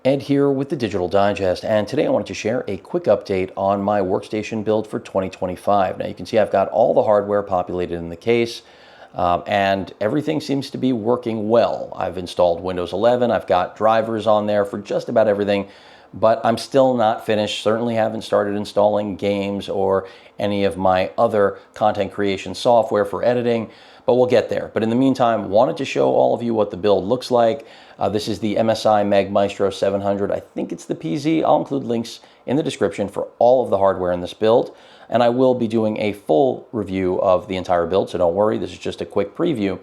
Ed here with the Digital Digest, and today I wanted to share a quick update on my Workstation build for 2025. Now you can see I've got all the hardware populated in the case, and everything seems to be working well. I've installed Windows 11, I've got drivers on there for just about everything, but I'm still not finished. Certainly haven't started installing games or any of my other content creation software for editing, but we'll get there. But in the meantime, wanted to show all of you what the build looks like. This is the MSI Meg Maestro 700. I think it's the PZ. I'll include links in the description for all of the hardware in this build, and I will be doing a full review of the entire build, so don't worry. This is just a quick preview.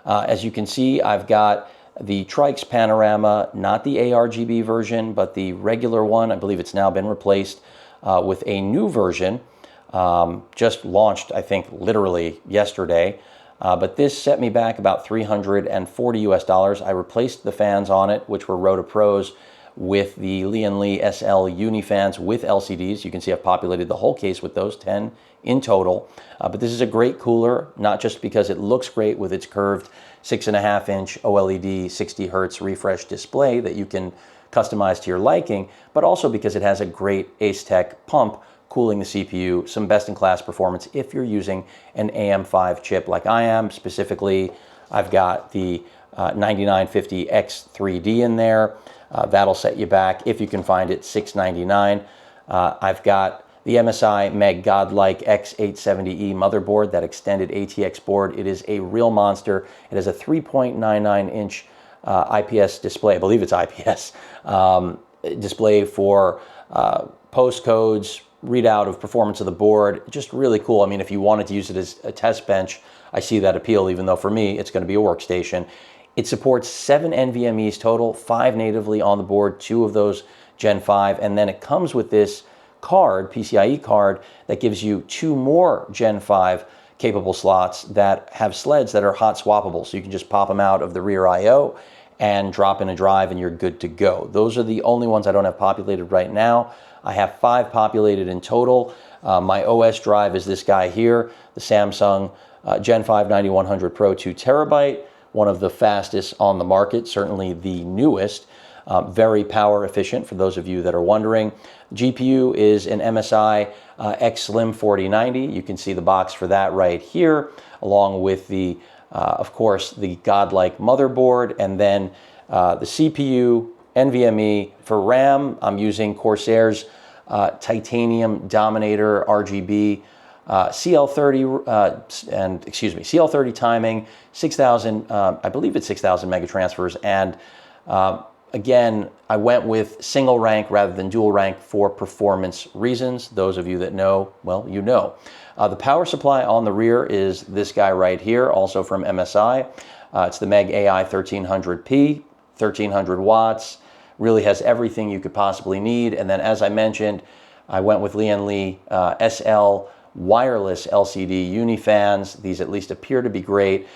As you can see, I've got the Trikes Panorama, not the ARGB version, but the regular one. I believe it's now been replaced with a new version, just launched, I think, literally yesterday. But this set me back about $340 US. I replaced the fans on it, which were Rota Pros, with the Lee & SL Uni fans with LCDs. You can see I've populated the whole case with those, 10 in total. But this is a great cooler, not just because it looks great with its curved 6.5-inch OLED 60 Hertz refresh display that you can customize to your liking, but also because it has a great Acetec pump cooling the CPU, some best-in-class performance if you're using an AM5 chip like I am. Specifically, I've got the 9950X3D in there. That'll set you back, if you can find it, $699. I've got the MSI Meg Godlike X870E motherboard, that extended ATX board. It is a real monster. It has a 3.99-inch IPS display. I believe it's IPS display for postcodes, readout of performance of the board. Just really cool. I mean, if you wanted to use it as a test bench, I see that appeal, even though for me, it's going to be a workstation. It supports 7 NVMEs total, 5 natively on the board, 2 of those Gen 5, and then it comes with this card, PCIe card, that gives you 2 more Gen 5 capable slots that have sleds that are hot swappable. So you can just pop them out of the rear I/O and drop in a drive and you're good to go. Those are the only ones I don't have populated right now. I have 5 populated in total. My OS drive is this guy here, the Samsung Gen 5 9100 Pro 2 terabyte, one of the fastest on the market, certainly the newest. Very power efficient for those of you that are wondering. GPU is an MSI X-Slim 4090. You can see the box for that right here, along with the, of course, the Godlike motherboard, and then the CPU, NVMe. For RAM, I'm using Corsair's Titanium Dominator RGB, CL30 timing, 6,000, I believe it's 6,000 megatransfers, and again, I went with single rank rather than dual rank for performance reasons. Those of you that know, well, you know. The power supply on the rear is this guy right here, also from MSI. It's the Meg AI 1300P, 1300 watts. Really has everything you could possibly need. And then, as I mentioned, I went with Lee & SL wireless LCD uni fans. These at least appear to be great.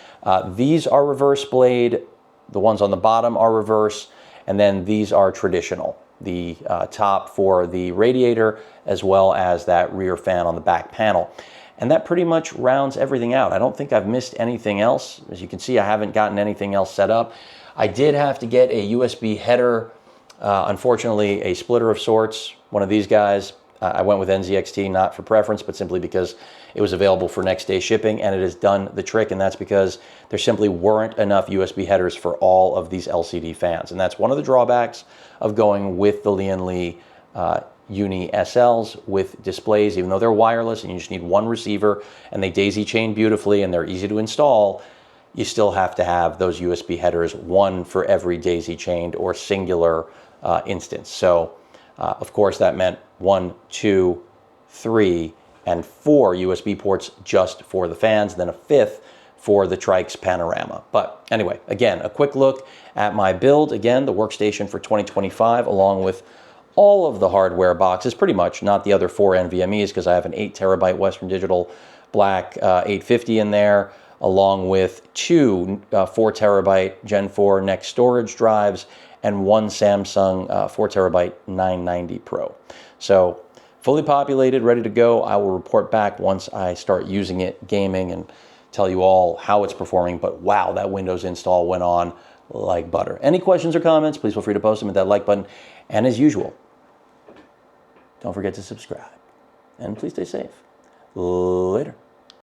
These are reverse blade. The ones on the bottom are reverse. And then these are traditional. The top for the radiator, as well as that rear fan on the back panel. And that pretty much rounds everything out. I don't think I've missed anything else. As you can see, I haven't gotten anything else set up. I did have to get a USB header, unfortunately a splitter of sorts, one of these guys. I went with NZXT, not for preference, but simply because it was available for next day shipping, and it has done the trick, and that's because there simply weren't enough USB headers for all of these LCD fans. And that's one of the drawbacks of going with the Lee Uni SLs with displays. Even though they're wireless and you just need one receiver and they daisy chain beautifully and they're easy to install, you still have to have those USB headers, one for every daisy chained or singular instance. So of course that meant 1, 2, 3, and 4 USB ports just for the fans, then a 5th for the Trikes Panorama. But anyway, again, a quick look at my build. Again, the Workstation for 2025, along with all of the hardware boxes, pretty much, not the other 4 NVMEs, because I have an 8 terabyte Western Digital Black 850 in there, along with 2 4 terabyte Gen 4 Next storage drives, and 1 Samsung 4 terabyte 990 Pro. So fully populated, ready to go. I will report back once I start using it, gaming, and tell you all how it's performing. But wow, that Windows install went on like butter. Any questions or comments, please feel free to post them at that like button. And as usual, don't forget to subscribe. And please stay safe. Later.